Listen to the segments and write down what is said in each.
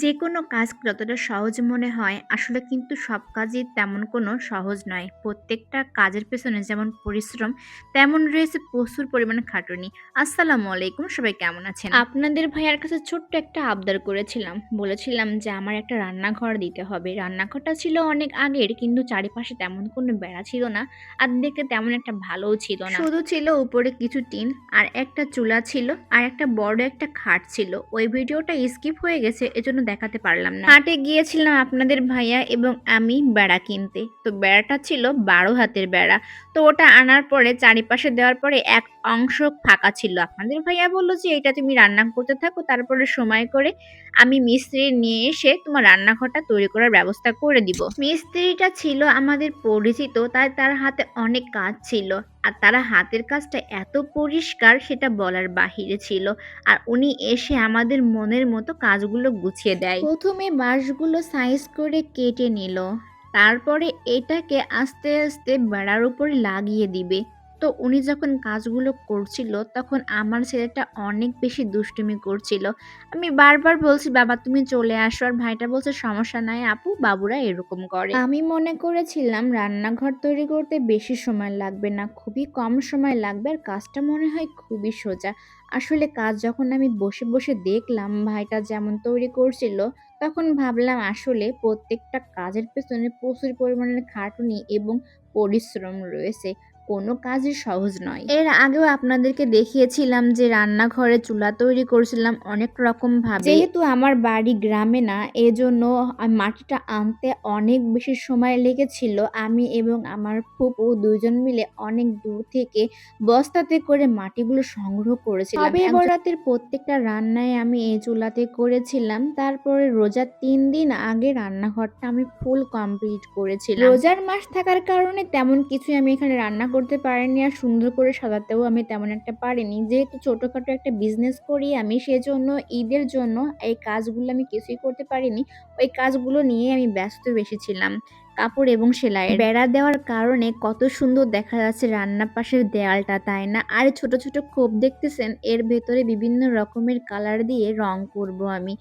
যেকোনো কাজ যতটা সহজ মনে হয়, আসলে কিন্তু সব কাজই তেমন কোনো সহজ নয়। প্রত্যেকটা কাজের পেছনে যেমন পরিশ্রম, তেমন রয়েছে প্রচুর পরিমাণে খাটুনি। আসসালামু আলাইকুম, সবাই কেমন আছেন? আপনাদের ভাইয়ার কাছে ছোট্ট একটা আবদার করেছিলাম। বলেছিলাম যে আমার একটা রান্নাঘর দিতে হবে। রান্নাঘরটা ছিল অনেক আগের, কিন্তু চারিপাশে তেমন কোনো বেড়া ছিল না। আর দেখতে তেমন একটা ভালোও ছিল না। শুধু ছিল উপরে কিছু টিন আর একটা চুলা ছিল আর একটা বড় একটা খাট ছিল। ওই ভিডিওটা স্কিপ হয়ে গেছে, এজন্য দেখাতে পারলাম না। হাটে গিয়েছিলাম আপনাদের ভাইয়া এবং আমি বেড়া কিনতে। তো বেড়াটা ছিল 12 হাতের বেড়া। তো ওটা আনার পরে চারিপাশে দেওয়ার পরে এক অংশ ফাঁকা ছিল। আপনাদের ভাইয়া বলল যে এটা তুমি রান্না করতে থাকো, তারপরে সময় করে আমি মিস্ত্রি নিয়ে এসে তোমার রান্নাঘরটা তৈরি করার ব্যবস্থা করে দিব। মিস্ত্রিটা ছিল আমাদের পরিচিত, তাই তার হাতে অনেক কাজ ছিল। আর তারা হাতের কাজটা এত পরিষ্কার, সেটা বলার বাহিরে ছিল। আর উনি এসে আমাদের মনের মতো কাজগুলো গুছিয়ে দেয়। প্রথমে বাঁশগুলো সাইজ করে কেটে নিল, তারপরে এটাকে আস্তে আস্তে বেড়ার উপরে লাগিয়ে দিবে। তো উনি যখন কাজগুলো করছিল, তখন আমার ছেলেটা অনেক বেশি দুষ্টুমি করছিল। আমি বারবার বলছি, বাবা তুমি চলে আসো, আর ভাইটা বলছে সমস্যা নাই আপু, বাবুরা এরকম করে। আমি মনে করেছিলাম রান্নাঘর তৈরি করতে বেশি সময় লাগবে না, খুবই কম সময় লাগবে, আর কাজটা মনে হয় খুবই সোজা। আসলে কাজ যখন আমি বসে বসে দেখলাম ভাইটা যেমন তৈরি করছিল, তখন ভাবলাম আসলে প্রত্যেকটা কাজের পেছনে প্রচুর পরিমাণের খাটুনি এবং পরিশ্রম রয়েছে। কোনো কাজই সহজ নয়। এর আগেও আপনাদেরকে দেখিয়েছিলাম যে রান্নাঘরে চুলা তৈরি করেছিলাম অনেক রকম ভাবে। যেহেতু আমার বাড়ি গ্রামে না, এজন্য মাটিটা আনতে অনেক বেশি সময় লেগেছিল। আমি এবং আমার ফুপু দুইজন মিলে অনেক দূর থেকে বস্তাতে করে মাটিগুলো সংগ্রহ করেছিলাম। শবে বরাতের প্রত্যেকটা রান্নায় আমি এই চুলাতে করেছিলাম। তারপরে রোজার 3 দিন আগে রান্নাঘরটা আমি ফুল কমপ্লিট করেছিলাম। রোজার মাস থাকার কারণে তেমন কিছুই আমি এখানে রান্না করতে পারিনি, আর সুন্দর করে সাজাতেও আমি তেমন একটা পারিনি। যেহেতু ছোটখাটো একটা বিজনেস করি আমি, সেজন্য ঈদের জন্য এই কাজগুলো আমি কিছুই করতে পারিনি। ওই কাজগুলো নিয়ে আমি ব্যস্ত বেশি ছিলাম। কাপড় এবং সেলাইয়ের বেড়া দেওয়ার কারণে কত সুন্দর দেখা যাচ্ছে রান্নার পাশের দেয়ালটা, তাই না? আর ছোট ছোট খোপ দেখতেছেন, এর ভেতরে বিভিন্ন রকমের কালার দিয়ে রং করব আমি।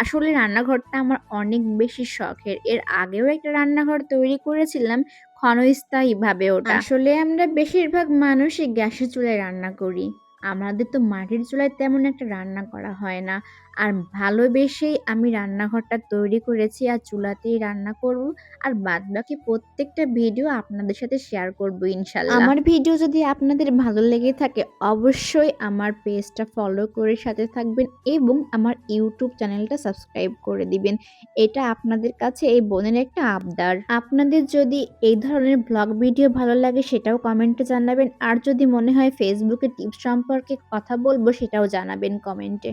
আসলে রান্নাঘরটা আমার অনেক বেশি শখের। এর আগেও একটা রান্নাঘর তৈরি করেছিলাম ক্ষণস্থায়ীভাবে ওটা। আসলে আমরা বেশিরভাগ মানুষই গ্যাসের চুলায় রান্না করি। আমাদের তো মাটির চুলায় তেমন একটা রান্না করা হয় না। আর ভালোবেসেই আমি রান্নাঘরটা তৈরি করেছি, আর চুলাতেই রান্না করব। আর বাদবাকি প্রত্যেকটা ভিডিও আপনাদের সাথে শেয়ার করব ইনশাল্লাহ। আমার ভিডিও যদি আপনাদের ভালো লেগে থাকে, অবশ্যই আমার পেজটা ফলো করে সাথে থাকবেন এবং আমার ইউটিউব চ্যানেলটা সাবস্ক্রাইব করে দিবেন। এটা আপনাদের কাছে এই বোনের একটা আবদার। আপনাদের যদি এই ধরনের ব্লগ ভিডিও ভালো লাগে, সেটাও কমেন্টে জানাবেন। আর যদি মনে হয় ফেসবুকে টিপস সম্পর্কে কথা বলবো, সেটাও জানাবেন কমেন্টে।